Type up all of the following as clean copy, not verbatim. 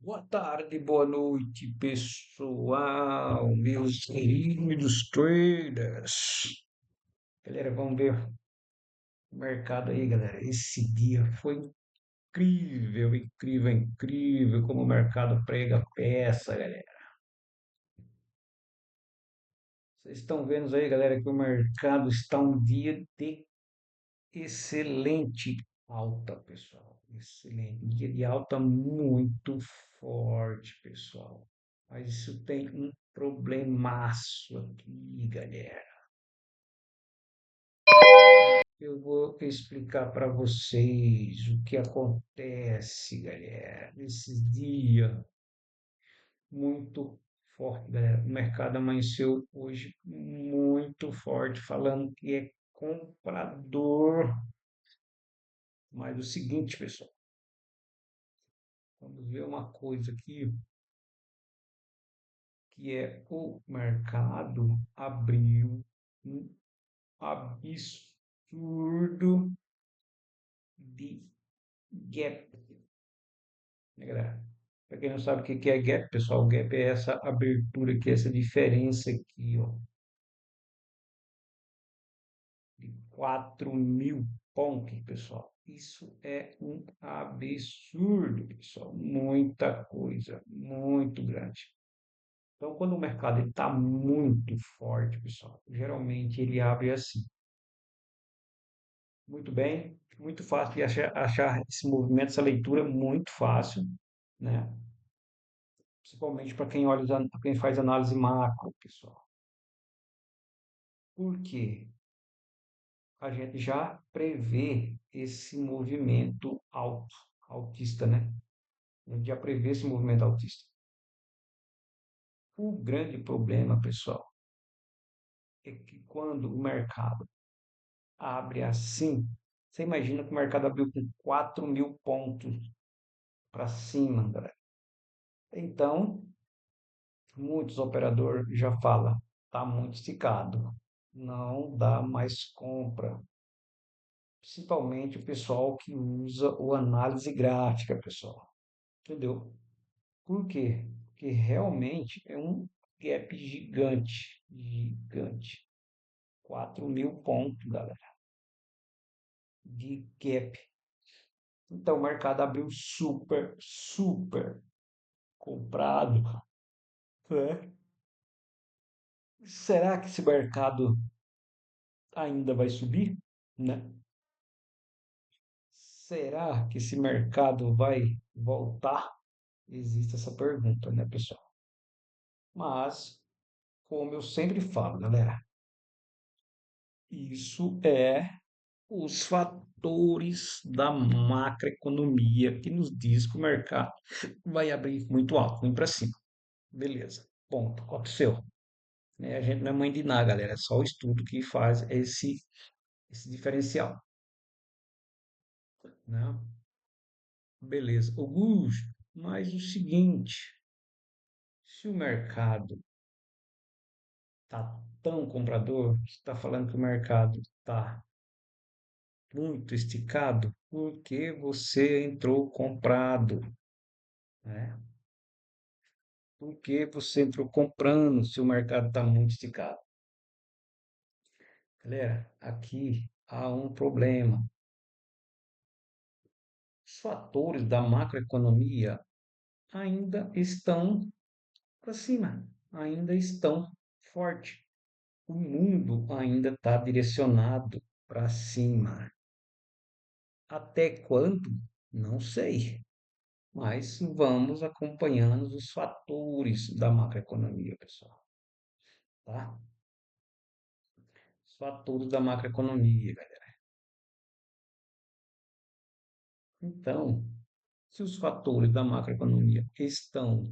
Boa tarde, boa noite, pessoal, meus queridos traders. Galera, vamos ver o mercado aí, galera. Esse dia foi incrível, incrível, incrível como o mercado prega peça, galera. Vocês estão vendo aí, galera, que o mercado está um dia de excelente alta, pessoal. Excelente. Dia de alta muito forte, pessoal. Mas isso tem um problemaço aqui, galera. Eu vou explicar para vocês o que acontece, galera, nesses dias muito forte, galera. O mercado amanheceu hoje muito forte, falando que é comprador. Mas o seguinte, pessoal, vamos ver uma coisa aqui, que é o mercado abriu um absurdo de gap, né, galera? Para quem não sabe o que é gap, pessoal, gap é essa abertura aqui, essa diferença aqui, ó, de 4.000 pontos, pessoal. Isso é um absurdo, pessoal. Muita coisa, muito grande. Então, quando o mercado está muito forte, pessoal, geralmente ele abre assim. Muito bem, muito fácil de achar esse movimento, essa leitura muito fácil, né? Principalmente para quem olha, pra quem faz análise macro, pessoal. Por quê? A gente já prevê esse movimento altista, né? A gente já prevê esse movimento altista. O grande problema, pessoal, é que quando o mercado abre assim, você imagina que o mercado abriu com 4.000 pontos para cima, galera. Então, muitos operadores já falam, está muito esticado, não dá mais compra. Principalmente o pessoal que usa o análise gráfica, pessoal. Entendeu? Por quê? Porque realmente é um gap gigante, gigante. 4.000 pontos, galera, de gap. Então o mercado abriu super, super comprado, né? Será que esse mercado ainda vai subir, né? Será que esse mercado vai voltar? Existe essa pergunta, né, pessoal? Mas, como eu sempre falo, galera, isso é os fatores da macroeconomia que nos diz que o mercado vai abrir muito alto, muito para cima. Beleza, ponto, aconteceu. Né? A gente não é mãe de nada, galera, é só o estudo que faz esse diferencial. Né? Beleza. Augusto, mas o seguinte, se o mercado está tão comprador, você está falando que o mercado está muito esticado, porque você entrou comprado, né? Porque você entrou comprando se o mercado está muito esticado. Galera, aqui há um problema. Os fatores da macroeconomia ainda estão para cima, ainda estão fortes. O mundo ainda está direcionado para cima. Até quando? Não sei. Mas vamos acompanhando os fatores da macroeconomia, pessoal. Tá? Os fatores da macroeconomia, galera. Então, se os fatores da macroeconomia estão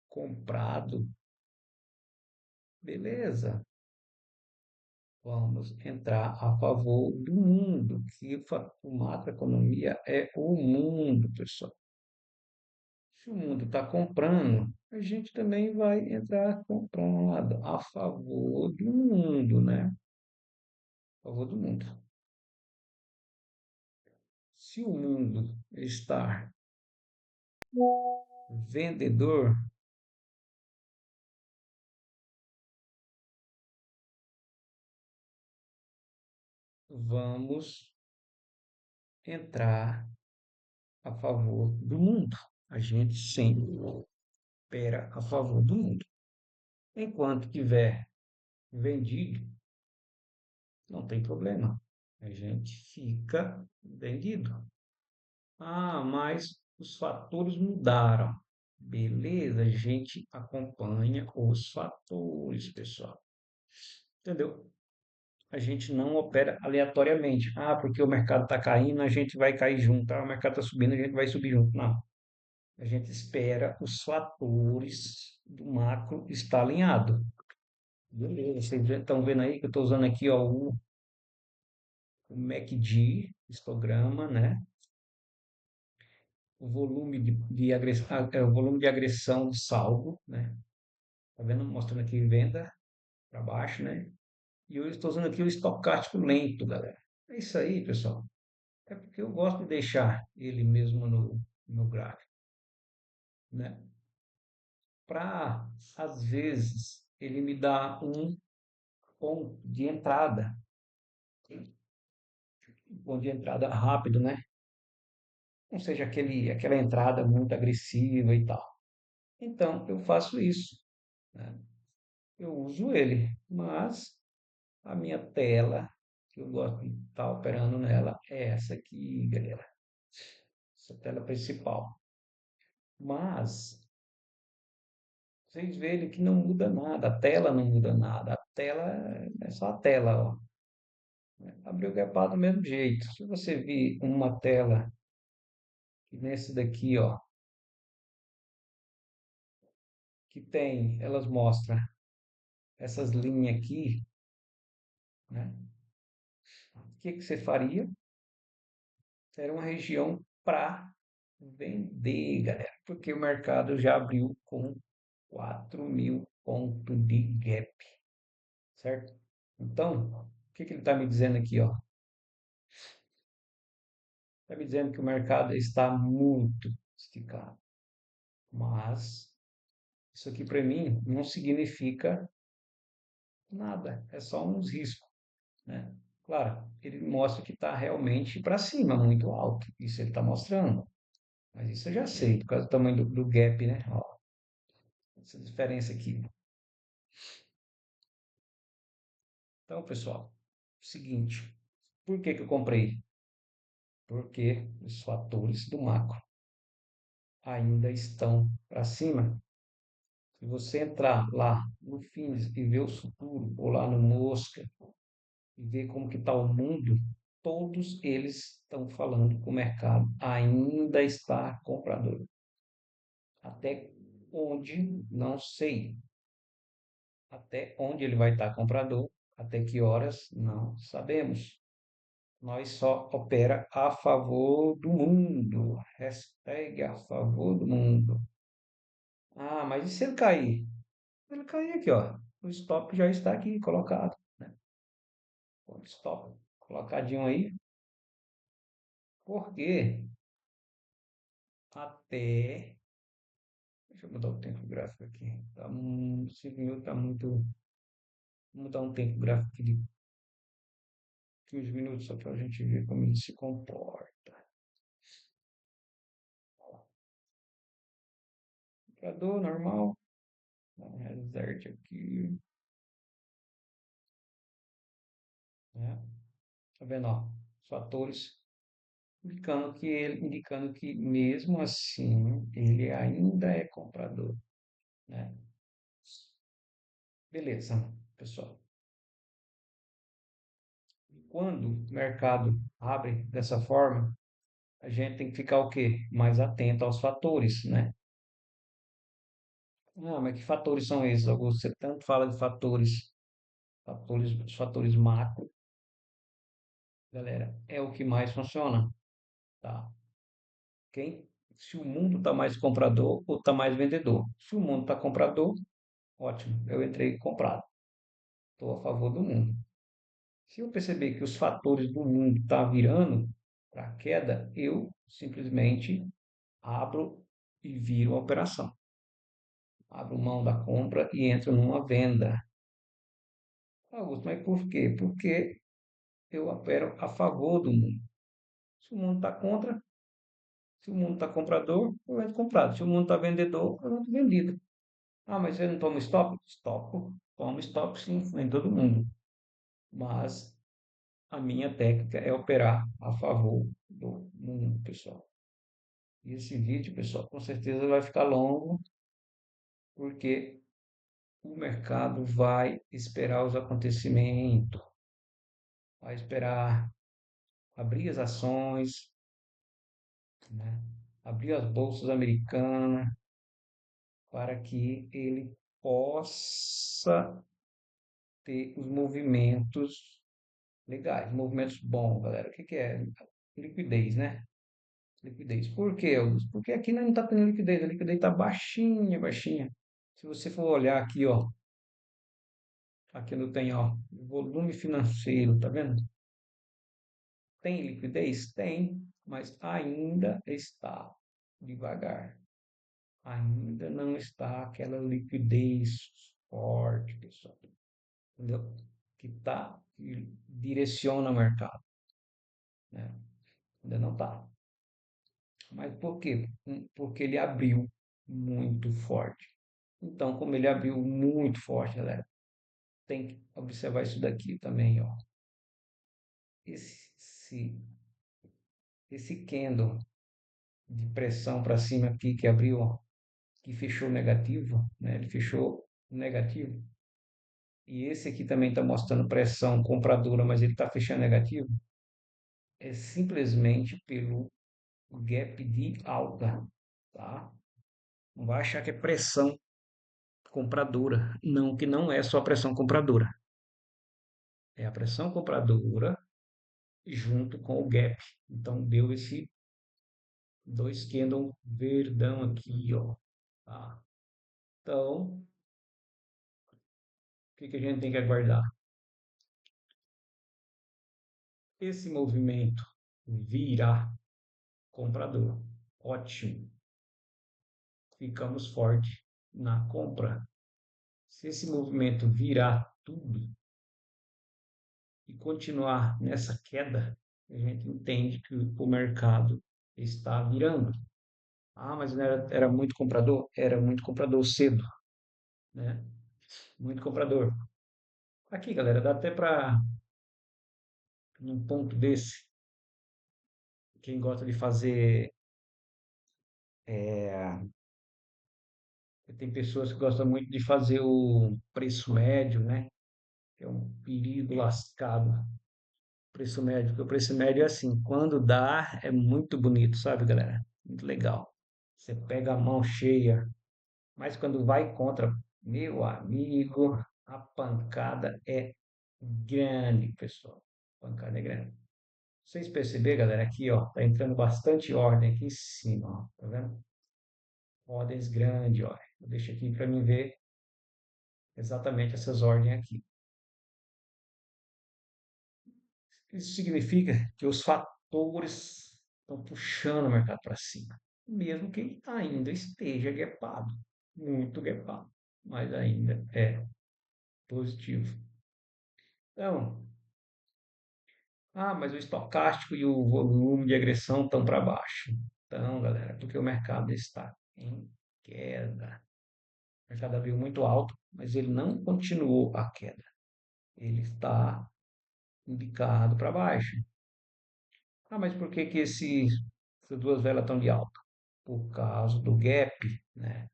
comprados, beleza, vamos entrar a favor do mundo, que a macroeconomia é o mundo, pessoal. Se o mundo está comprando, a gente também vai entrar comprado a favor do mundo, né? A favor do mundo. Se o mundo está Vendedor, vamos entrar a favor do mundo. A gente sempre opera a favor do mundo. Enquanto tiver vendido, não tem problema. A gente fica vendido. Ah, mas os fatores mudaram. Beleza, a gente acompanha os fatores, pessoal. Entendeu? A gente não opera aleatoriamente. Ah, porque o mercado está caindo, a gente vai cair junto. Ah, o mercado está subindo, a gente vai subir junto. Não. A gente espera os fatores do macro estar alinhado. Beleza, vocês estão vendo aí que eu estou usando aqui ó, o MACD, histograma, né? O volume de agressão, o volume de agressão do saldo, né? Tá vendo? Mostrando aqui venda para baixo, né? E eu estou usando aqui o estocástico lento, galera. É isso aí, pessoal. É porque eu gosto de deixar ele mesmo no gráfico, né? Para, às vezes, ele me dá um ponto de entrada, um ponto de entrada rápido, né? Não seja aquela entrada muito agressiva e tal. Então, eu faço isso, né? Eu uso ele, mas a minha tela, que eu gosto de estar operando nela, é essa aqui, galera. Essa tela principal. Mas vocês verem que não muda nada, a tela não muda nada, a tela é só a tela, ó. Abriu o gapado do mesmo jeito. Se você vir uma tela que nesse daqui, ó, que tem, elas mostram essas linhas aqui, né? O que que você faria? Era uma região para vender, galera, porque o mercado já abriu com 4.000 pontos de gap, certo? Então, o que que ele está me dizendo aqui, ó? Está me dizendo que o mercado está muito esticado, mas isso aqui para mim não significa nada, é só uns riscos, né? Claro, ele mostra que está realmente para cima, muito alto, isso ele está mostrando, mas isso eu já sei, por causa do tamanho do gap, né? Ó, essa diferença aqui. Então, pessoal, seguinte, por que que eu comprei? Porque os fatores do macro ainda estão para cima. Se você entrar lá no FINS e ver o futuro, ou lá no Mosca, e ver como que está o mundo, todos eles estão falando que o mercado ainda está comprador. Até onde, não sei. Até onde ele vai estar comprador, até que horas, não sabemos. Nós só opera a favor do mundo. Hashtag a favor do mundo. Ah, mas e se ele cair? Se ele cair aqui, ó. O stop já está aqui colocado, né? O stop colocadinho aí. Porque até. Deixa eu mudar o tempo gráfico aqui. Tá, 5 minutos tá muito. Vou mudar um tempo gráfico aqui de 15 minutos só para a gente ver como ele se comporta. Comprador normal. Reset aqui. Né? Tá vendo, ó? Os fatores indicando que mesmo assim ele ainda é comprador, né? Beleza, pessoal. Quando o mercado abre dessa forma, a gente tem que ficar o quê? Mais atento aos fatores, né? Ah, mas que fatores são esses, Augusto? Você tanto fala de os fatores macro, galera, é o que mais funciona, tá? Quem? Se o mundo está mais comprador ou está mais vendedor. Se o mundo está comprador, ótimo, eu entrei comprado, estou a favor do mundo. Se eu perceber que os fatores do mundo estão virando para queda, eu simplesmente abro e vira uma operação. Abro mão da compra e entro numa venda. Augusto, mas por quê? Porque eu opero a favor do mundo. Se o mundo está contra, se o mundo está comprador, eu entro comprado. Se o mundo está vendedor, eu entro vendido. Ah, mas você não toma stop? Stop. Tomo stop sim, em todo mundo. Mas a minha técnica é operar a favor do mundo, pessoal. E esse vídeo, pessoal, com certeza vai ficar longo, porque o mercado vai esperar os acontecimentos, vai esperar abrir as ações, né? Abrir as bolsas americanas, para que ele possa ter os movimentos legais, movimentos bons, galera. O que que é? Liquidez, né? Liquidez. Por quê, Augusto? Porque aqui não está tendo liquidez, a liquidez está baixinha, baixinha. Se você for olhar aqui, ó, aqui não tem, ó, volume financeiro, tá vendo? Tem liquidez? Tem, mas ainda está devagar. Ainda não está aquela liquidez forte, pessoal. Entendeu? Que direciona o mercado, né? Ainda não está. Mas por quê? Porque ele abriu muito forte. Então, como ele abriu muito forte, galera, tem que observar isso daqui também, ó. Esse, esse candle de pressão para cima aqui que abriu, ó, que fechou negativo, né? Ele fechou negativo. E esse aqui também está mostrando pressão compradora, mas ele está fechando negativo. É simplesmente pelo gap de alta, tá? Não vai achar que é pressão compradora. Não, que não é só pressão compradora. É a pressão compradora junto com o gap. Então deu esse dois candle verdão aqui, ó. Tá? Então, o que que a gente tem que aguardar? Esse movimento virá comprador. Ótimo. Ficamos forte na compra. Se esse movimento virar tudo e continuar nessa queda, a gente entende que o mercado está virando. Ah, mas não era muito comprador? Era muito comprador cedo, né? Muito comprador. Aqui, galera, dá até para, num ponto desse, quem gosta de fazer. Tem pessoas que gostam muito de fazer o preço médio, né? É um perigo lascado. Preço médio, porque o preço médio é assim, quando dá, é muito bonito, sabe, galera? Muito legal. Você pega a mão cheia, mas quando vai contra, meu amigo, a pancada é grande, pessoal. A pancada é grande. Vocês perceberam, galera, aqui, ó, tá entrando bastante ordem aqui em cima, ó, tá vendo? Ordens grandes, ó. Eu deixo aqui para mim ver exatamente essas ordens aqui. Isso significa que os fatores estão puxando o mercado para cima, mesmo que ele ainda esteja gapado, muito gapado, mas ainda é positivo. Então, mas o estocástico e o volume de agressão estão para baixo. Então, galera, porque o mercado está em queda. O mercado abriu muito alto, mas ele não continuou a queda. Ele está indicado para baixo. Ah, mas por que que essas duas velas estão de alta? Por causa do gap, né?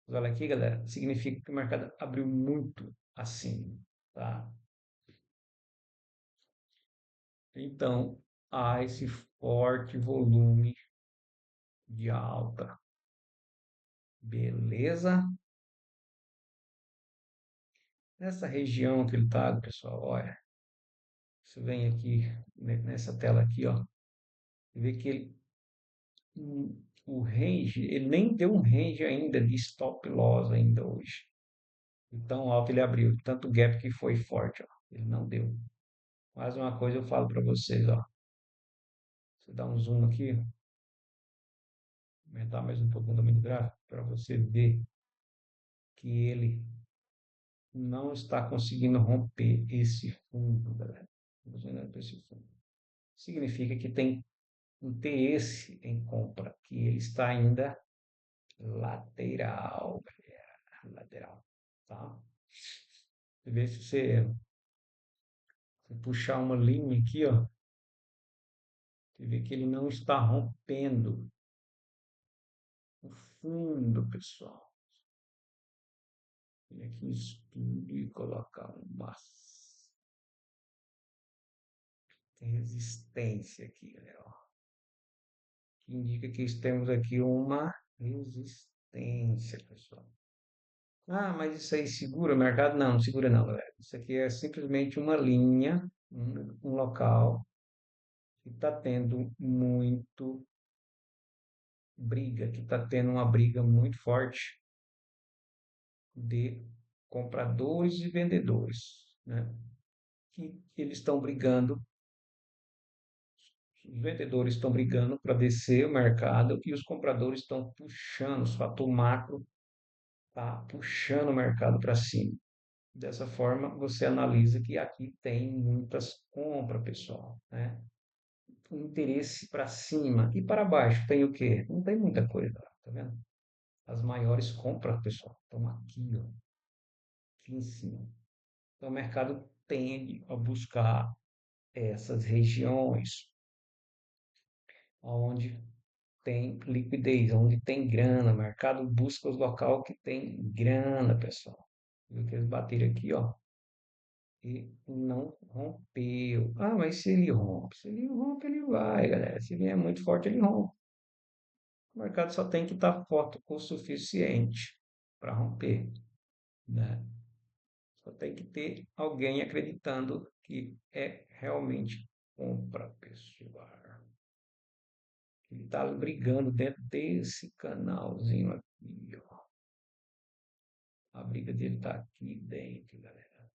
Olha aqui, galera, significa que o mercado abriu muito acima, tá? Então, há esse forte volume de alta. Beleza? Nessa região que ele está, pessoal, olha, você vem aqui nessa tela aqui, ó, e vê que o range, ele nem deu um range ainda de stop loss ainda hoje. Então alto ele abriu, tanto gap que foi forte, ó, ele não deu. Mais uma coisa eu falo para vocês, ó, você dá um zoom aqui, o aumentar mais um pouquinho o domínio gráfico para você ver que ele não está conseguindo romper esse fundo, galera. Não conseguindo romper esse fundo. Significa que tem interesse em compra, que ele está ainda lateral, galera, lateral, tá? Você vê se você puxar uma linha aqui, ó, você vê que ele não está rompendo o fundo, pessoal. Vem aqui em estudo e colocar uma resistência aqui, galera, ó, que indica que temos aqui uma resistência, pessoal. Ah, mas isso aí segura o mercado? Não, não segura não, galera. Isso aqui é simplesmente uma linha, um local que está tendo muito briga, que está tendo uma briga muito forte de compradores e vendedores, né? Que eles estão brigando, os vendedores estão brigando para descer o mercado e os compradores estão puxando, o fator macro está puxando o mercado para cima. Dessa forma, você analisa que aqui tem muitas compras, pessoal, né? Um interesse para cima e para baixo tem o quê? Não tem muita coisa, tá vendo? As maiores compras, pessoal, estão aqui, ó, aqui em cima. Então, o mercado tende a buscar essas regiões onde tem liquidez, onde tem grana. O mercado busca os locais que tem grana, pessoal. Viu que eles bateram aqui, ó, e não rompeu. Ah, mas se ele rompe? Se ele rompe, ele vai, galera. Se ele é muito forte, ele rompe. O mercado só tem que estar forte o suficiente para romper, né? Só tem que ter alguém acreditando que é realmente compra, pessoal. Ele está brigando dentro desse canalzinho aqui, ó. A briga dele está aqui dentro, galera.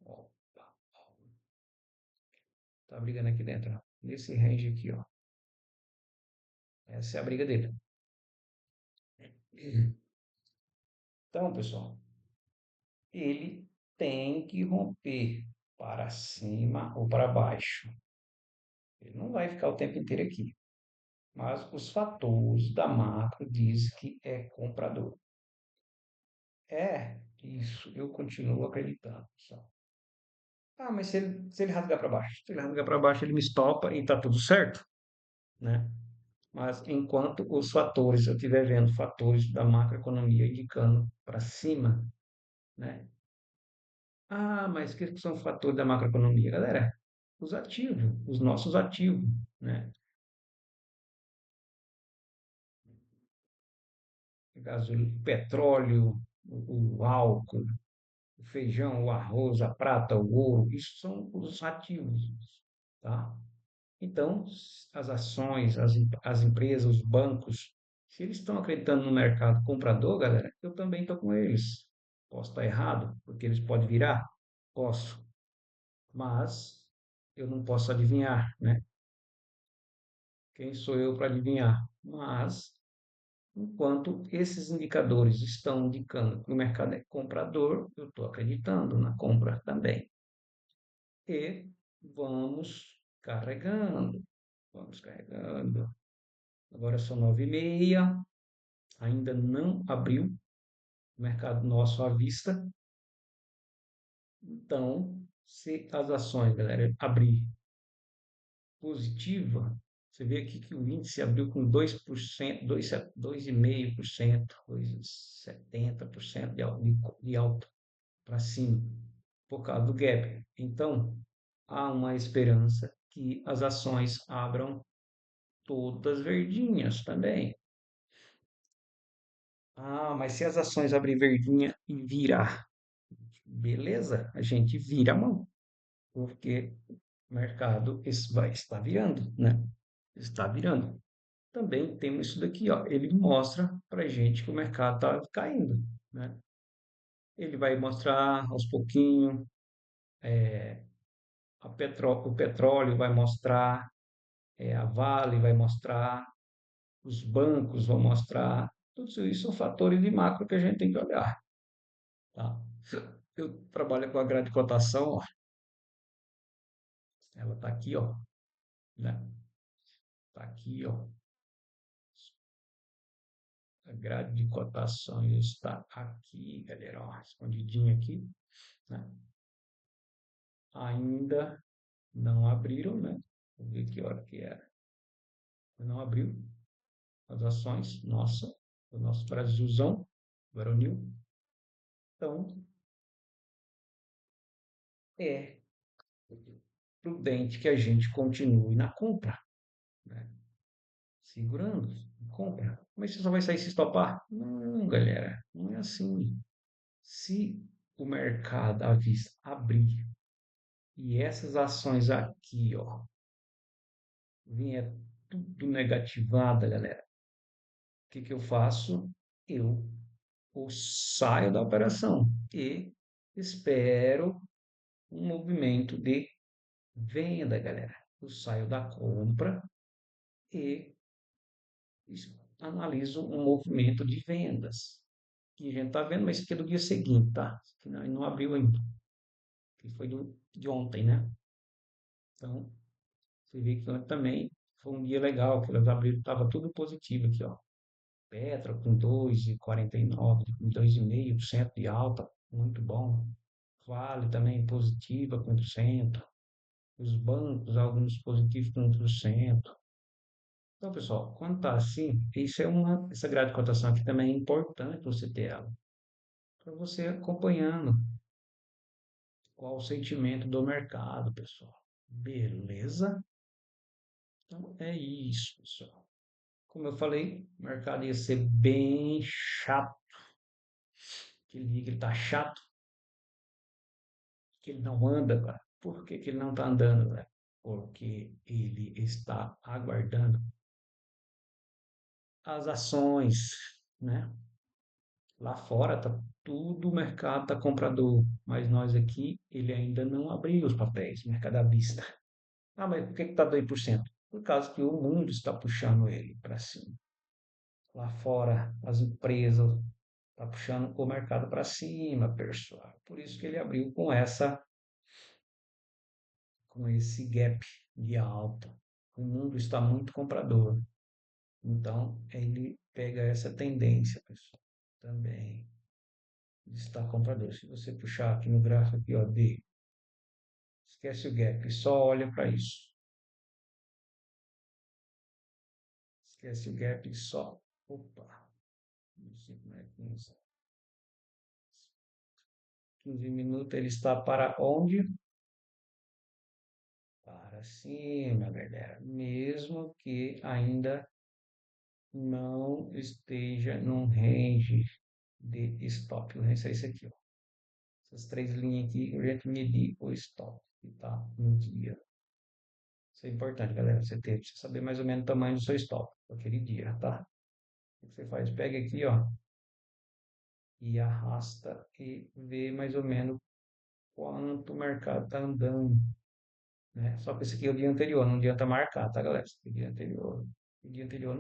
Opa, tá brigando aqui dentro, ó. Nesse range aqui, ó. Essa é a briga dele. Então, pessoal, ele tem que romper para cima ou para baixo. Ele não vai ficar o tempo inteiro aqui. Mas os fatores da macro dizem que é comprador. É isso, eu continuo acreditando, pessoal. Ah, mas se ele rasgar para baixo, se ele rasgar para baixo, ele me estopa e está tudo certo, né? Mas enquanto os fatores, eu estiver vendo fatores da macroeconomia indicando para cima, né? Ah, mas o que são fatores da macroeconomia? Galera, os ativos, os nossos ativos, né? Gasolina, petróleo, o álcool, o feijão, o arroz, a prata, o ouro, isso são os ativos, tá? Então, as ações, as empresas, os bancos, se eles estão acreditando no mercado comprador, galera, eu também estou com eles. Posso estar errado, porque eles podem virar? Posso, mas eu não posso adivinhar, né? Quem sou eu para adivinhar? Mas, enquanto esses indicadores estão indicando que o mercado é comprador, eu estou acreditando na compra também. E vamos carregando, vamos carregando. Agora são 9h30, ainda não abriu o mercado nosso à vista. Então, se as ações, galera, abrir positiva, você vê aqui que o índice abriu com 2%, 2,5%, 2,70% de alta para cima, por causa do gap. Então, há uma esperança que as ações abram todas verdinhas também. Ah, mas se as ações abrir verdinha e virar, beleza, a gente vira a mão, porque o mercado vai estar virando, né? Está virando. Também temos isso daqui, ó. Ele mostra para gente que o mercado está caindo, né? Ele vai mostrar aos pouquinhos, o petróleo vai mostrar, a Vale vai mostrar, os bancos vão mostrar. Tudo isso são fatores de macro que a gente tem que olhar, tá? Eu trabalho com a grade de cotação, ó, ela está aqui, ó, né? Tá aqui, ó, a grade de cotação está aqui, galera, ó, escondidinha aqui, né? Ainda não abriram, né? Vou ver que hora que era. Não abriu as ações, nossa, o nosso Brasilzão, Varonil. Então, é prudente que a gente continue na compra, né? Segurando, compra. Mas você só vai sair se estopar? Não, galera, não é assim. Se o mercado à vista abrir e essas ações aqui, ó, vier tudo negativada, galera, o que que eu faço? Eu ou saio da operação e espero um movimento de venda, galera. Eu saio da compra e analiso um movimento de vendas. Que a gente está vendo, mas isso aqui é do dia seguinte, tá? Isso aqui não abriu ainda, que foi de ontem, né? Então, você vê que ontem também foi um dia legal, que elas abriram, estava tudo positivo aqui, ó. Petro com 2,49, com 2,5% de alta, muito bom. Vale também positiva com 1%. Os bancos, alguns positivos com 1%. Então, pessoal, quando está assim, essa grade de cotação aqui também é importante você ter ela, para você acompanhando qual o sentimento do mercado, pessoal. Beleza? Então, é isso, pessoal. Como eu falei, o mercado ia ser bem chato. Aquele dia que ele tá chato, que ele não anda, cara. Por que que ele não está andando, velho? Porque ele está aguardando as ações, né? Lá fora tá tudo, o mercado tá comprador, mas nós aqui, ele ainda não abriu os papéis, mercado à vista. Ah, mas por que que tá 2%? Por causa que o mundo está puxando ele para cima. Lá fora, as empresas tá puxando o mercado para cima, pessoal. Por isso que ele abriu com esse gap de alta. O mundo está muito comprador. Então, ele pega essa tendência, pessoal, também está comprador. Se você puxar aqui no gráfico aqui, ó, esquece o gap, só olha para isso. Esquece o gap só. Opa, não sei como é que 15 minutos ele está para onde? Para cima, galera. Mesmo que ainda não esteja num range de stop. O range é esse aqui, ó. Essas três linhas aqui, a gente medir o stop que está no dia. Isso é importante, galera. Você saber mais ou menos o tamanho do seu stop para aquele dia, tá? O que você faz? Pega aqui, ó, e arrasta e vê mais ou menos quanto o mercado está andando, né? Só que esse aqui é o dia anterior, não adianta marcar, tá, galera? Esse aqui é o dia anterior. O dia anterior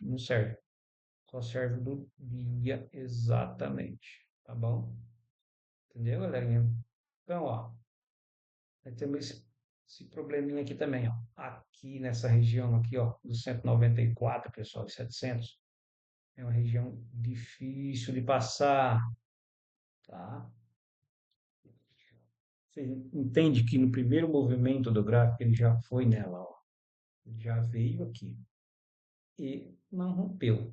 não serve. Só serve do dia exatamente, tá bom? Entendeu, galerinha? Então, ó, nós temos esse probleminha aqui também, ó. Aqui nessa região aqui, ó, do 194, pessoal, e 700, é uma região difícil de passar, tá? Você entende que no primeiro movimento do gráfico ele já foi nela, ó. Ele já veio aqui e não rompeu.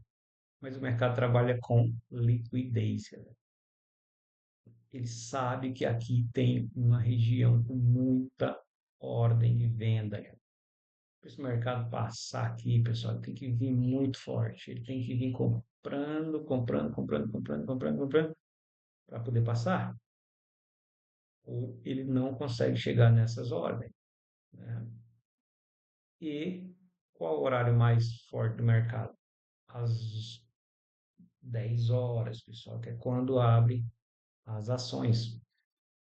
Mas o mercado trabalha com liquidez, galera. Ele sabe que aqui tem uma região com muita ordem de venda, galera. Para esse mercado passar aqui, pessoal, ele tem que vir muito forte. Ele tem que vir comprando, comprando, comprando, comprando, comprando, comprando, para poder passar. Ou ele não consegue chegar nessas ordens, né? E qual o horário mais forte do mercado? Às 10 horas, pessoal, que é quando abre as ações,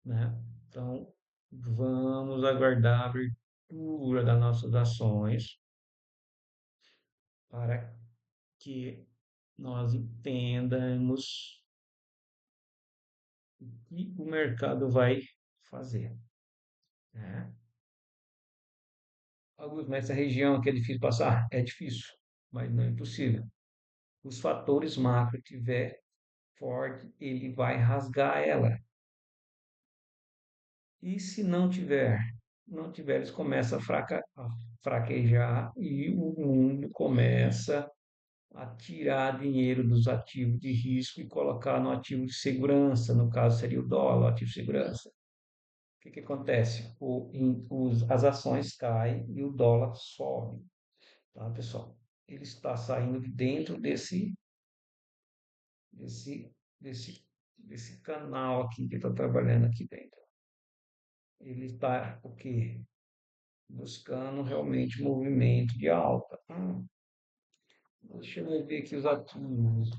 né? Então, vamos aguardar estrutura das nossas ações para que nós entendamos o que o mercado vai fazer, né? Augusto, mas essa região que é difícil passar, é difícil, mas não é impossível. Os fatores macro tiver forte, ele vai rasgar ela. E se não tiver, eles começam a fraquejar e o mundo começa a tirar dinheiro dos ativos de risco e colocar no ativo de segurança, no caso seria o dólar, o ativo de segurança. O que que acontece? As ações caem e o dólar sobe, tá, pessoal? Ele está saindo de dentro desse, desse, desse canal aqui que está trabalhando aqui dentro. Ele está o quê? Buscando realmente movimento de alta. Deixa eu ver aqui os ativos.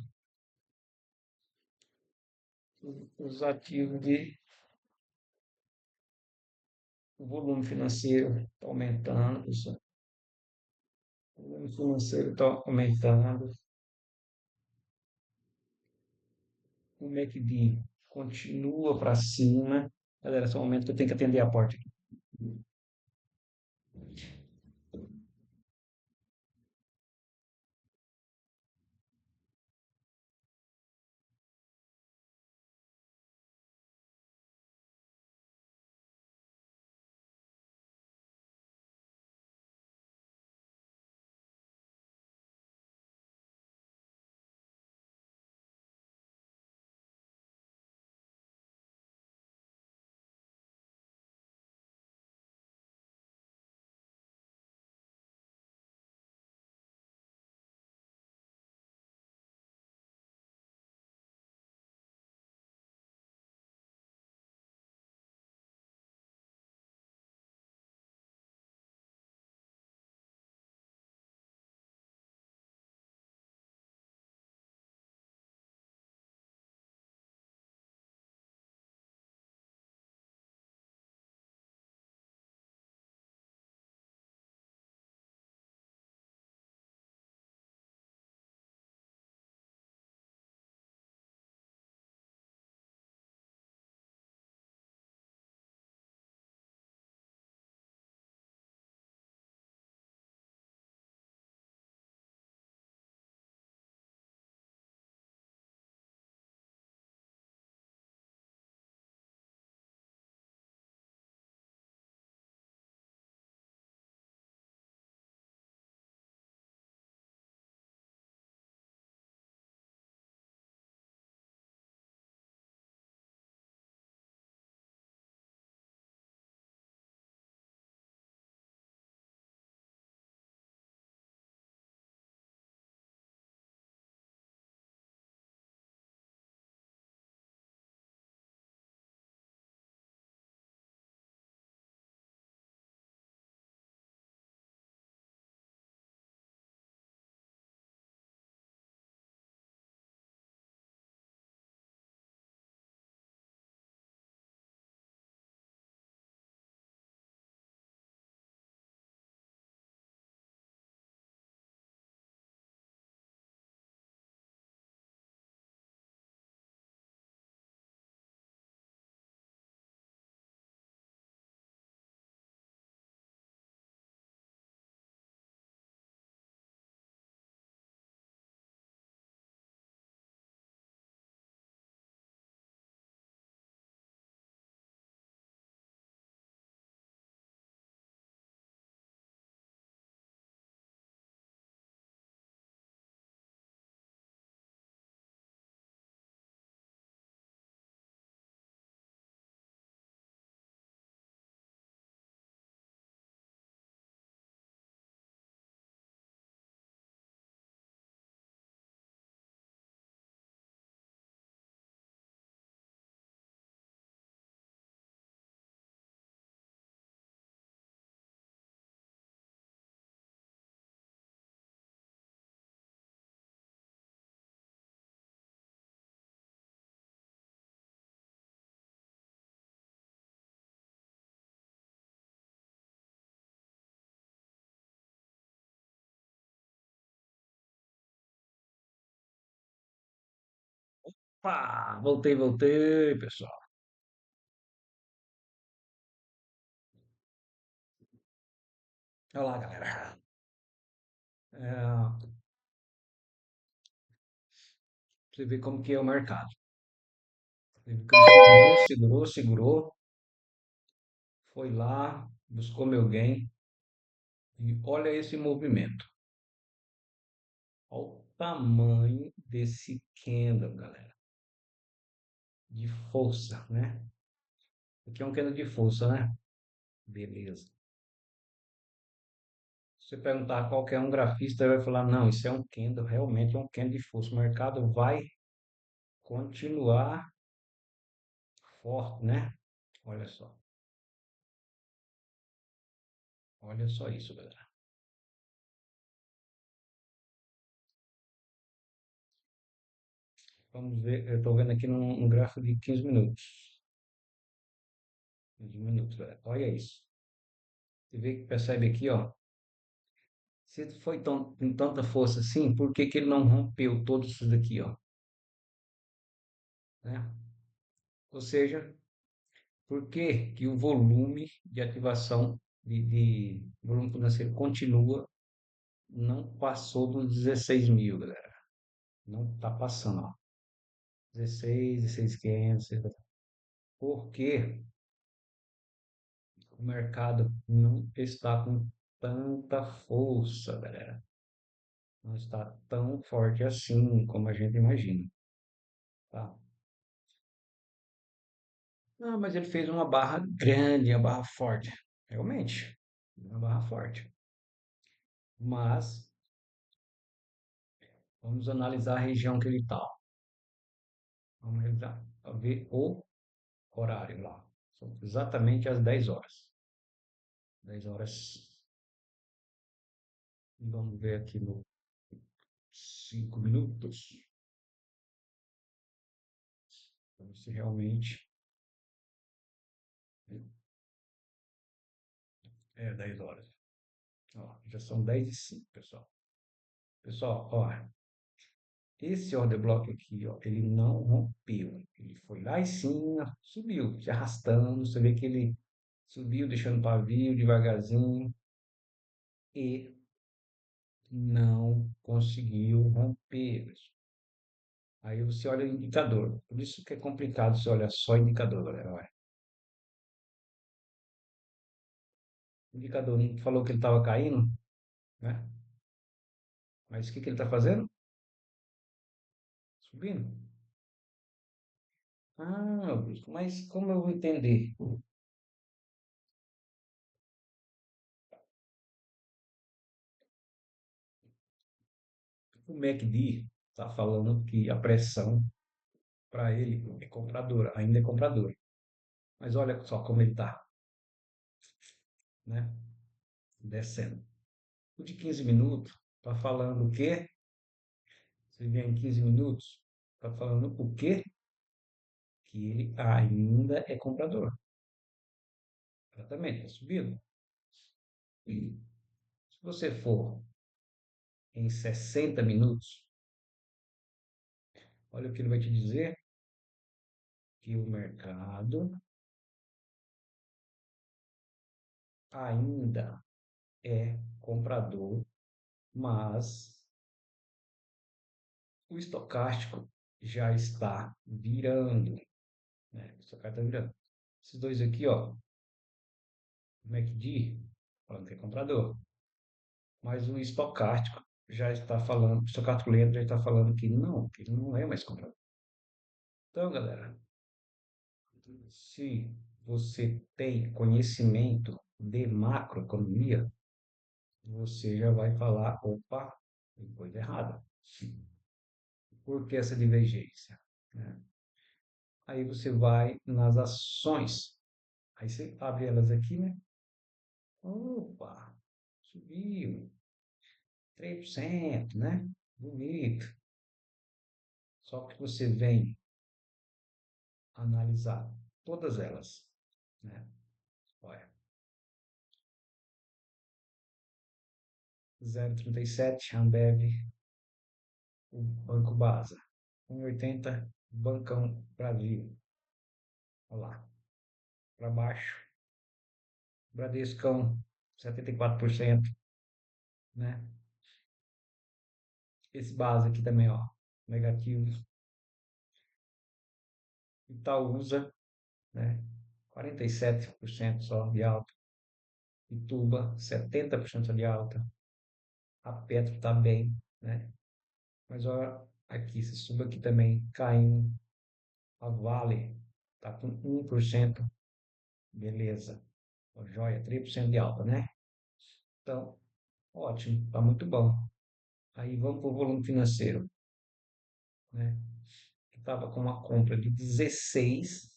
Os ativos de o volume financeiro está aumentando, pessoal. O volume financeiro está aumentando. O MACD continua para cima. Galera, só um momento que eu tenho que atender a porta aqui. Pá, voltei, pessoal. Olha lá, galera. Pra você ver como que é o mercado. Você viu que ele segurou, foi lá, buscou meu gain e olha esse movimento. Olha o tamanho desse candle, galera, de força, né? Aqui é um candle de força, né? Beleza. Se você perguntar a qualquer um grafista, ele vai falar, não, isso é um candle, realmente é um candle de força. O mercado vai continuar forte, né? Olha só. Olha só isso, galera. Vamos ver, eu estou vendo aqui num gráfico de 15 minutos. 15 minutos, galera. Olha isso. Você vê que percebe aqui, ó. Se foi com tanta força assim, por que que ele não rompeu todos isso daqui, ó? Né? Ou seja, por que que o volume de ativação de volume financeiro continua, não passou dos 16 mil, galera. Não está passando, ó. 16, 16.500. Por quê? O mercado não está com tanta força, galera. Não está tão forte assim como a gente imagina, tá? Não, mas ele fez uma barra grande, uma barra forte. Realmente, uma barra forte. Mas vamos analisar a região que ele está. Vamos analisar, ver o horário lá. São exatamente às 10 horas. 10 horas. Vamos ver aqui no 5 minutos. Vamos se realmente é 10 horas. Ó, já são 10 e 5, pessoal. Pessoal, ó, esse order block aqui, ó, ele não rompeu. Ele foi lá em cima, subiu, se arrastando. Você vê que ele subiu, deixando pavio devagarzinho e não conseguiu romper, pessoal. Aí você olha o indicador. Por isso que é complicado você olhar só indicador, galera. Olha. O indicador não falou que ele estava caindo, né? Mas o que que ele está fazendo? Subindo. Ah, Augusto, mas como eu vou entender? O MACD está falando que a pressão para ele é compradora, ainda é compradora. Mas olha só como ele está, né? Descendo. O de 15 minutos está falando o quê? Você vê em 15 minutos, está falando o quê? Que ele ainda é comprador. Exatamente, está subindo. E se você for em 60 minutos, olha o que ele vai te dizer, que o mercado ainda é comprador, mas o estocástico já está virando, né? O estocástico está virando. Esses dois aqui, ó, o MACD, falando que é comprador, mas o estocástico já está falando, o estocástico lento já está falando que ele não é mais comprador. Então, galera, se você tem conhecimento de macroeconomia, você já vai falar, opa, tem coisa errada. Por que essa divergência? Né? Aí você vai nas ações. Aí você abre elas aqui, né? Opa, subiu 3%, né? Bonito. Só que você vem analisar todas elas, né? Olha, 0,37, Ambev, o Banco Basa, 1,80, Bancão Brasil, olha lá, para baixo. Bradescão, 74%, né? Esse base aqui também, ó, negativo. Itaúsa, né? 47% só de alta. Ituba, 70% de alta. A Petro está bem, né? Mas olha aqui, se suba aqui também, caindo. A Vale está com 1%. Beleza. Ó, joia, 3% de alta, né? Então, ótimo, está muito bom. Aí vamos para o volume financeiro, né? Que estava com uma compra de 16,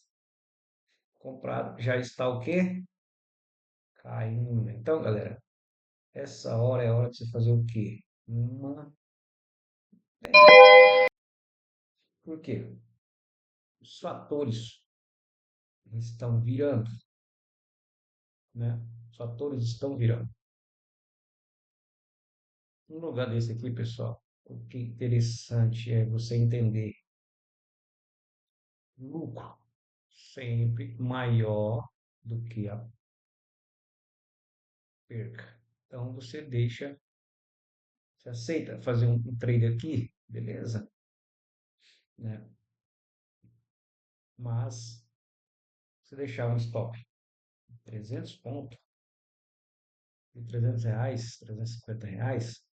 comprado, já está o quê? Caindo. Então, galera, essa hora é hora de você fazer o quê? Uma. Por quê? Os fatores estão virando, né? Os fatores estão virando. No lugar desse aqui, pessoal, o que é interessante é você entender lucro sempre maior do que a perca. Então você deixa, você aceita fazer um trade aqui, beleza, né? Mas se deixar um stop 300 pontos, de R$ 300, R$ 350,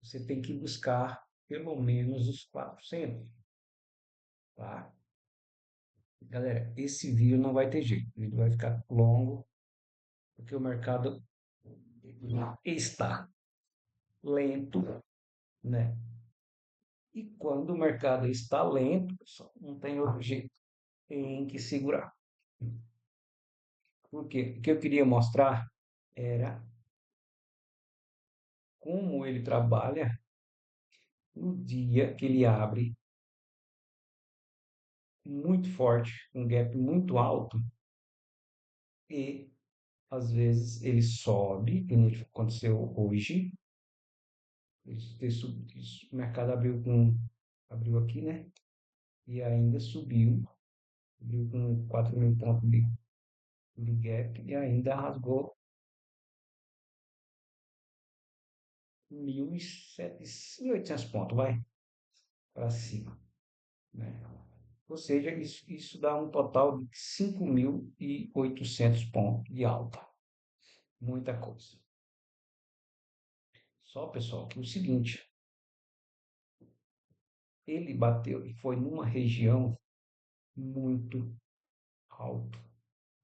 você tem que buscar pelo menos os 400, tá? Galera, esse vídeo não vai ter jeito, o vídeo vai ficar longo, porque o mercado está lento, né? E quando o mercado está lento, pessoal, não tem outro jeito, tem que segurar. Por quê? O que eu queria mostrar era como ele trabalha no dia que ele abre muito forte, um gap muito alto, e às vezes ele sobe, como aconteceu hoje. O mercado abriu aqui, né? E ainda subiu com 4.000 pontos de gap e ainda rasgou 1.800 pontos, vai, para cima, né? Ou seja, isso dá um total de 5.800 pontos de alta. Muita coisa. Só, pessoal, que é o seguinte, ele bateu e foi numa região muito alta,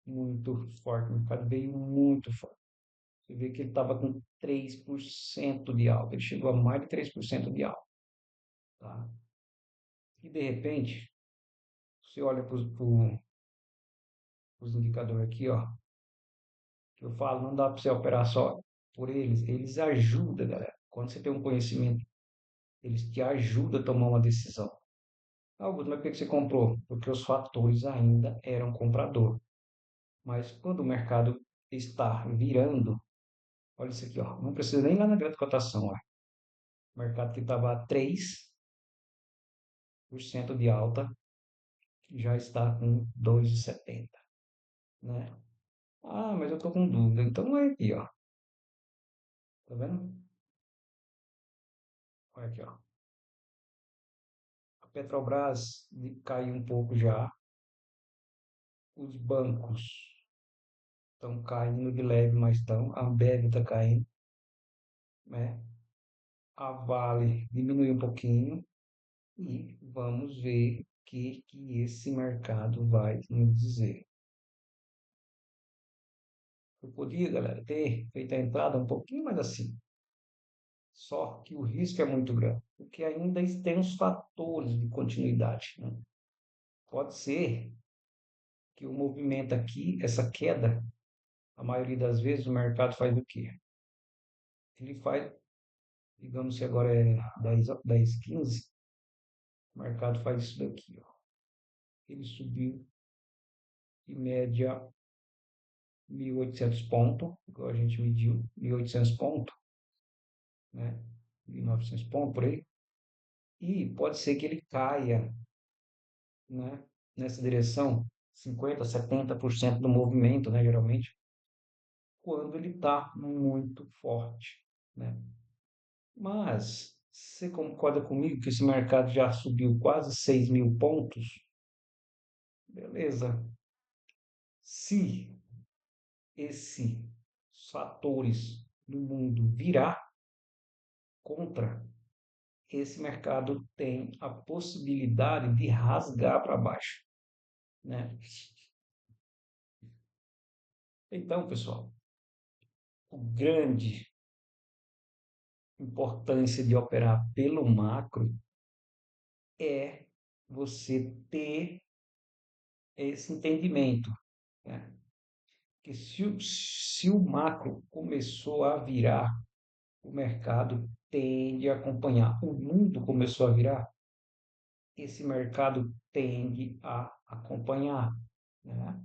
muito forte. O mercado veio muito forte. Você vê que ele estava com 3% de alta. Ele chegou a mais de 3% de alta. Tá? E, de repente, você olha para os indicadores aqui, ó, que eu falo, não dá para você operar só por eles. Eles ajudam, galera. Quando você tem um conhecimento, eles te ajudam a tomar uma decisão. Ah, Augusto, mas por que você comprou? Porque os fatores ainda eram comprador. Mas quando o mercado está virando, olha isso aqui, ó, não precisa nem ir lá na grande cotação, ó. O mercado que estava a 3% de alta, já está com 2,70, né? Ah, mas eu tô com dúvida. Então é aqui, ó. Tá vendo? Olha aqui, ó. A Petrobras caiu um pouco já. Os bancos estão caindo de leve, mas estão. A Ambev está caindo, né? A Vale diminuiu um pouquinho. E vamos ver o que esse mercado vai nos dizer. Eu podia, galera, ter feito a entrada um pouquinho mais assim. Só que o risco é muito grande, porque ainda tem os fatores de continuidade, né? Pode ser que o movimento aqui, essa queda, a maioria das vezes o mercado faz o quê? Ele faz, digamos que agora é 10, 15, o mercado faz isso daqui, ó. Ele subiu em média 1.800 pontos, igual a gente mediu, 1.800 pontos, né? 1.900 pontos por aí. E pode ser que ele caia né, nessa direção, 50, 70% do movimento, né, geralmente, quando ele está muito forte, né? Mas você concorda comigo que esse mercado já subiu quase 6.000 pontos? Beleza. Se esses fatores do mundo virar contra, esse mercado tem a possibilidade de rasgar para baixo, né? Então, pessoal, a grande importância de operar pelo macro é você ter esse entendimento, né? Que se o macro começou a virar, o mercado tende a acompanhar. O mundo começou a virar, esse mercado tende a acompanhar, né?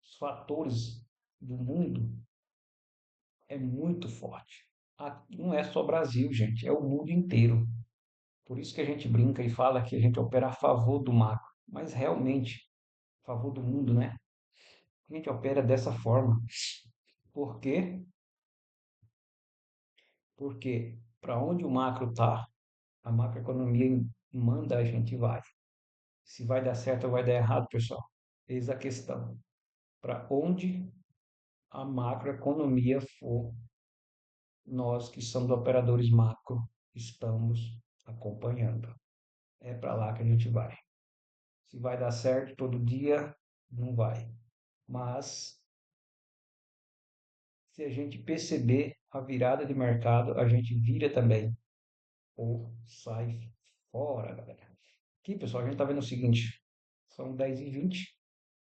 Os fatores do mundo é muito forte. Não é só Brasil, gente, é o mundo inteiro. Por isso que a gente brinca e fala que a gente opera a favor do macro, mas realmente a favor do mundo, né? A gente opera dessa forma. Por quê? Porque para onde o macro está, a macroeconomia manda a gente vai. Se vai dar certo ou vai dar errado, pessoal. Eis a questão. Para onde a macroeconomia for, nós que somos operadores macro estamos acompanhando. É para lá que a gente vai. Se vai dar certo todo dia, não vai. Mas se a gente perceber a virada de mercado, a gente vira também ou sai fora, galera. Aqui, pessoal, a gente está vendo o seguinte: são 10h20.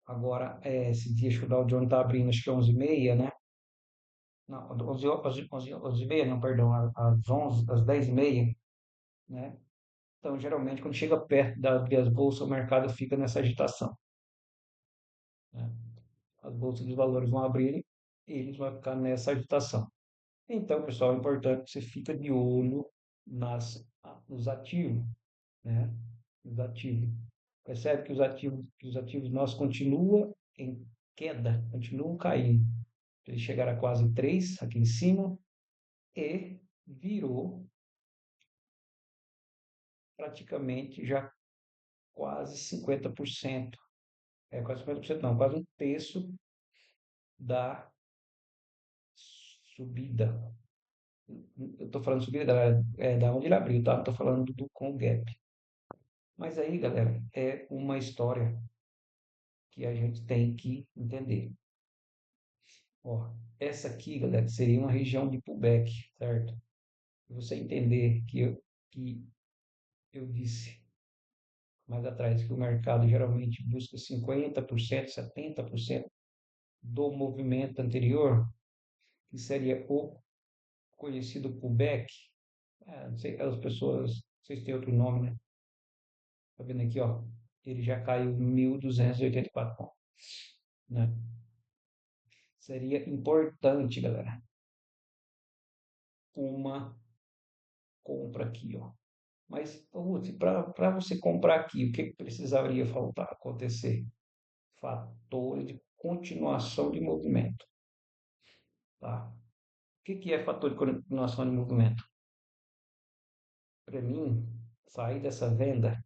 Agora, esse dia, acho que o Dow Jones está abrindo, acho que 11h30, né? Não, 11h30, não, perdão, às 11, às 10h30, né? Então, geralmente, quando chega perto da abrir as bolsas, o mercado fica nessa agitação, né? As bolsas de valores vão abrir e eles vão ficar nessa agitação. Então, pessoal, é importante que você fica de olho nos ativos, né? Nos ativos. Percebe que os ativos nossos continuam em queda, continuam caindo. Eles chegaram a quase 3 aqui em cima e virou praticamente já quase 50%. Quase 50% não, quase um terço da subida. Eu estou falando subida da onde ele abriu, tá? Não estou falando do com gap. Mas aí, galera, é uma história que a gente tem que entender. Ó, essa aqui, galera, seria uma região de pullback, certo? Você entender que eu disse mais atrás que o mercado geralmente busca 50%, 70% do movimento anterior, que seria o conhecido pullback. Não sei, as pessoas, vocês têm outro nome, né? Tá vendo aqui, ó? Ele já caiu 1.284 pontos, né? Seria importante, galera, uma compra aqui, ó. Mas, para você comprar aqui, o que precisaria faltar acontecer? Fatores de continuação de movimento, tá? O que é fator de continuação de movimento? Para mim, sair dessa venda,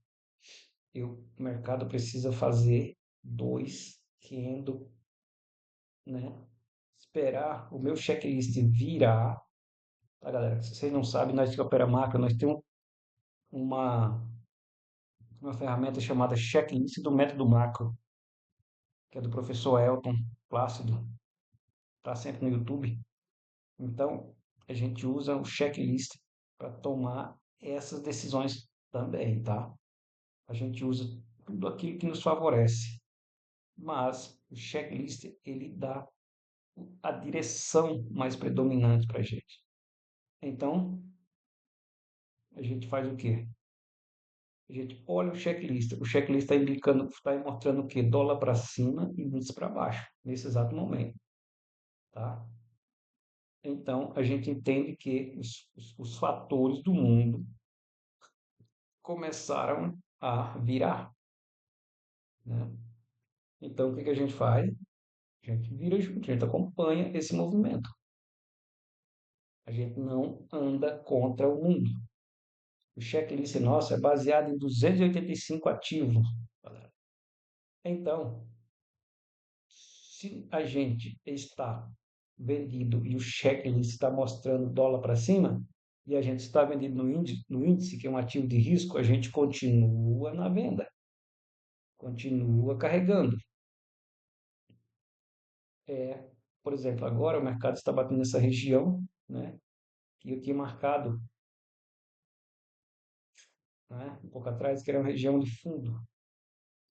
o mercado precisa fazer dois candle, né? Esperar o meu checklist virar, tá, galera? Se vocês não sabem, nós que opera macro, nós temos uma ferramenta chamada checklist do método macro, que é do professor Elton Plácido, tá sempre no YouTube. Então, a gente usa o checklist para tomar essas decisões também, tá? A gente usa tudo aquilo que nos favorece, mas o checklist ele dá a direção mais predominante para a gente. Então, a gente faz o quê? A gente olha o checklist está indicando, está mostrando o quê? Dólar para cima e índice para baixo, nesse exato momento, tá? Então, a gente entende que os fatores do mundo começaram a virar. né? Então, o que que a gente faz? A gente vira junto, a gente acompanha esse movimento. A gente não anda contra o mundo. O checklist nosso é baseado em 285 ativos, galera. Então, se a gente está vendido e o checklist está mostrando dólar para cima, e a gente está vendido no índice, que é um ativo de risco, a gente continua na venda, continua carregando. É, por exemplo, agora o mercado está batendo nessa região, né, que eu tinha marcado, né, um pouco atrás, que era uma região de fundo,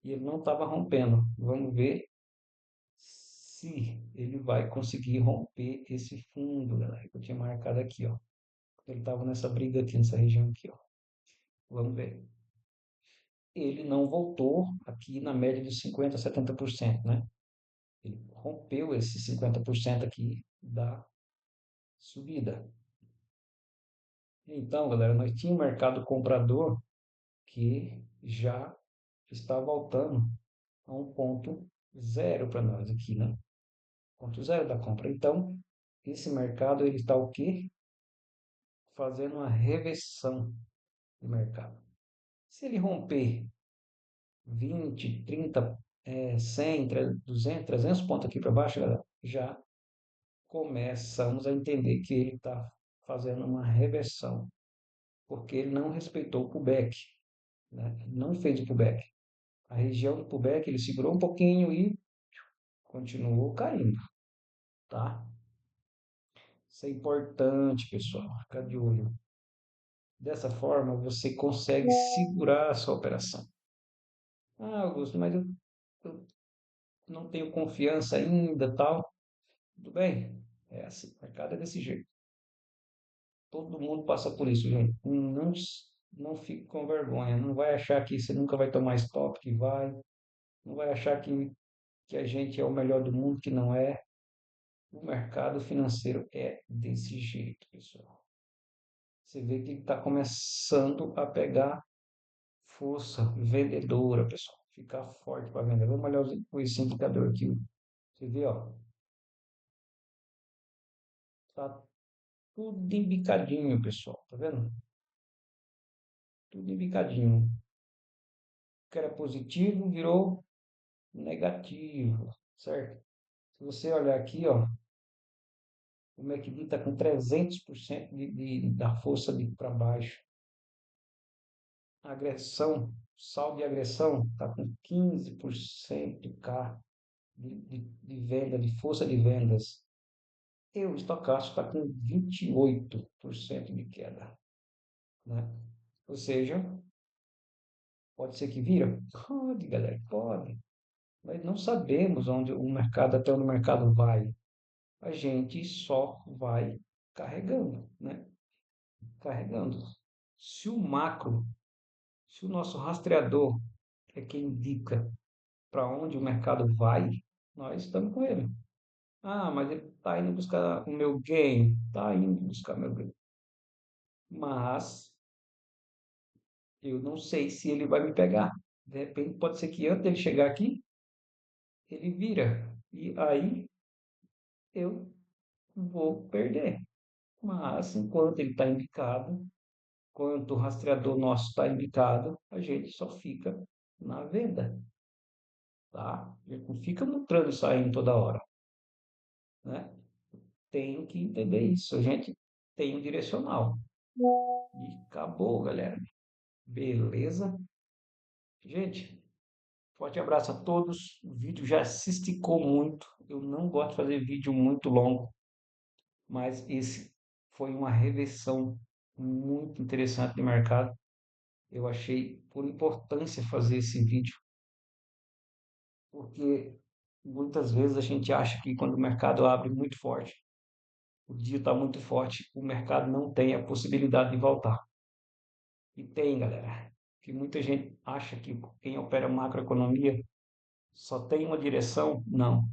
e ele não estava rompendo. Vamos ver se ele vai conseguir romper esse fundo, galera, que eu tinha marcado aqui, ó. Ele estava nessa briga aqui, nessa região aqui, ó. Vamos ver. Ele não voltou aqui na média de 50% a 70%, né? Ele rompeu esse 50% aqui da subida. Então, galera, nós tínhamos um mercado comprador que já está voltando a um ponto zero para nós aqui, né? Ponto zero da compra. Então, esse mercado ele está o quê? Fazendo uma reversão do mercado. Se ele romper 20, 30, 100, 200, 300 pontos aqui para baixo, galera, já começamos a entender que ele está fazendo uma reversão, porque ele não respeitou o pullback, né? Ele não fez o pullback. A região do pullback ele segurou um pouquinho e continuou caindo, tá? Isso é importante, pessoal, ficar de olho. Dessa forma, você consegue segurar a sua operação. Ah, Augusto, mas eu não tenho confiança ainda, tal. Tudo bem, é assim, o mercado é desse jeito. Todo mundo passa por isso, gente. Não, não fique com vergonha. Não vai achar que você nunca vai tomar stop, que vai. Não vai achar que a gente é o melhor do mundo, que não é. O mercado financeiro é desse jeito, pessoal. Você vê que está começando a pegar força vendedora, pessoal. Ficar forte para vender. Vamos olhar esse indicador aqui. Você vê, ó. Tá tudo embicadinho, pessoal. Tá vendo? Tudo embicadinho. O que era positivo virou negativo, certo? Se você olhar aqui, ó, o MACD está com 300% da força para baixo. A agressão, saldo de agressão, está com 15% K de venda, de força de vendas. E o estocástico está com 28% de queda, né? Ou seja, pode ser que vira? Pode, galera, pode. Mas não sabemos onde o mercado, até onde o mercado vai. A gente só vai carregando, né? Carregando. Se o macro, se o nosso rastreador é quem indica para onde o mercado vai, nós estamos com ele. Ah, mas ele está indo buscar o meu gain, está indo buscar meu gain. Mas eu não sei se ele vai me pegar. De repente pode ser que antes dele chegar aqui, ele vira. E aí eu vou perder. Mas enquanto ele está indicado, enquanto o rastreador nosso está indicado, a gente só fica na venda, tá? A gente não fica mostrando e saindo toda hora, né? Tenho que entender isso. A gente tem um direcional. E acabou, galera. Beleza? Gente, forte abraço a todos. O vídeo já se esticou muito. Eu não gosto de fazer vídeo muito longo, mas esse foi uma reversão muito interessante do mercado. Eu achei por importância fazer esse vídeo, porque muitas vezes a gente acha que quando o mercado abre muito forte, o dia está muito forte, o mercado não tem a possibilidade de voltar. E tem, galera, que muita gente acha que quem opera macroeconomia só tem uma direção. Não.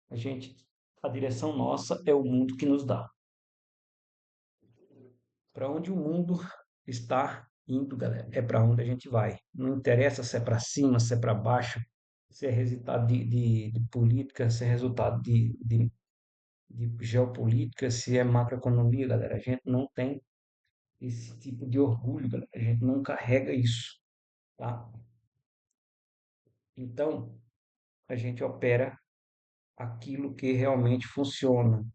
A gente, a direção nossa é o mundo que nos dá. Para onde o mundo está indo, galera, é para onde a gente vai. Não interessa se é para cima, se é para baixo. se é resultado de política, se é resultado de geopolítica, se é macroeconomia, galera. A gente não tem esse tipo de orgulho, galera. A gente não carrega isso, tá? Então, a gente opera aquilo que realmente funciona,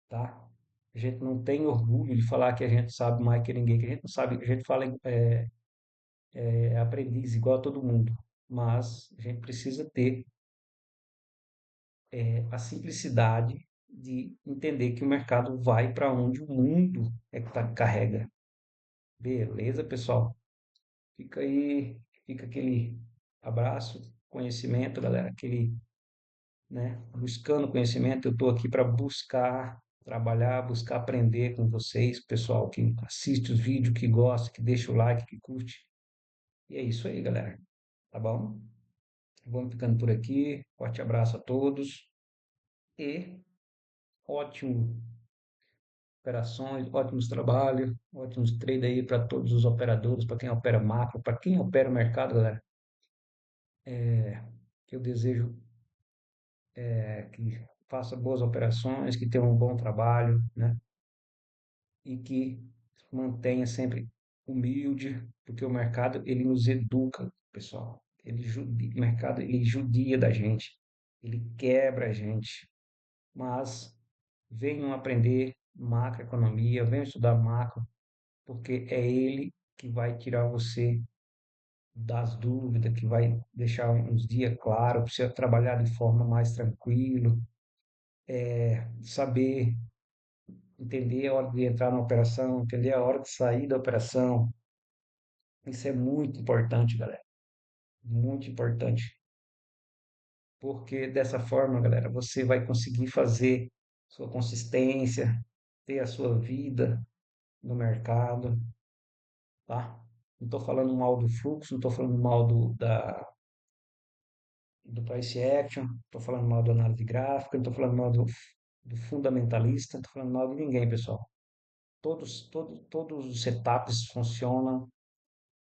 tá? A gente não tem orgulho de falar que a gente sabe mais que ninguém, que a gente não sabe, a gente fala é aprendiz igual a todo mundo, mas a gente precisa ter a simplicidade de entender que o mercado vai para onde o mundo é que carrega. Beleza, pessoal? Fica aí, fica aquele abraço, conhecimento, galera, aquele, né, buscando conhecimento. Eu estou aqui para buscar trabalhar, buscar aprender com vocês, pessoal que assiste os vídeos, que gosta, que deixa o like, que curte. E é isso aí, galera. Tá bom? Vamos ficando por aqui. Forte abraço a todos e ótimo operações, ótimos trabalhos, ótimos trade aí para todos os operadores, para quem opera macro, para quem opera o mercado, galera. Que eu desejo que faça boas operações, que tenha um bom trabalho, né? E que mantenha sempre humilde, porque o mercado ele nos educa, pessoal. O mercado ele judia da gente, ele quebra a gente, mas venham aprender macroeconomia, venham estudar macro, porque é ele que vai tirar você das dúvidas, que vai deixar uns dias claros para você trabalhar de forma mais tranquila, saber entender a hora de entrar na operação, entender a hora de sair da operação. Isso é muito importante, galera. Muito importante. Porque dessa forma, galera, você vai conseguir fazer sua consistência, ter a sua vida no mercado, tá? Não estou falando mal do fluxo, não estou falando mal do price action, estou falando mal do análise gráfica, não estou falando mal do fundamentalista, não estou falando mal de ninguém, pessoal. Todos os setups funcionam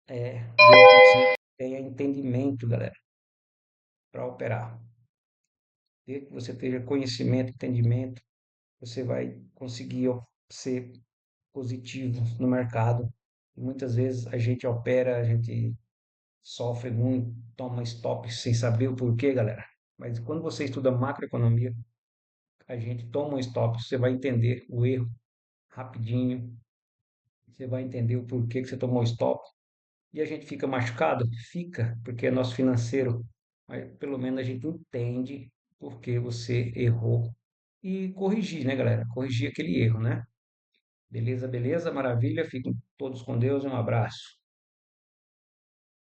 desde que você tenha entendimento, galera, para operar. Desde que você tenha conhecimento, entendimento, você vai conseguir ser positivo no mercado. E muitas vezes a gente opera, a gente sofre muito, toma stop sem saber o porquê, galera. Mas quando você estuda macroeconomia, a gente toma um stop, você vai entender o erro rapidinho, você vai entender o porquê que você tomou stop. E a gente fica machucado? Fica, porque é nosso financeiro. Mas pelo menos a gente entende por que você errou. E corrigir, né, galera? Corrigir aquele erro, né? Beleza, beleza, maravilha. Fiquem todos com Deus e um abraço.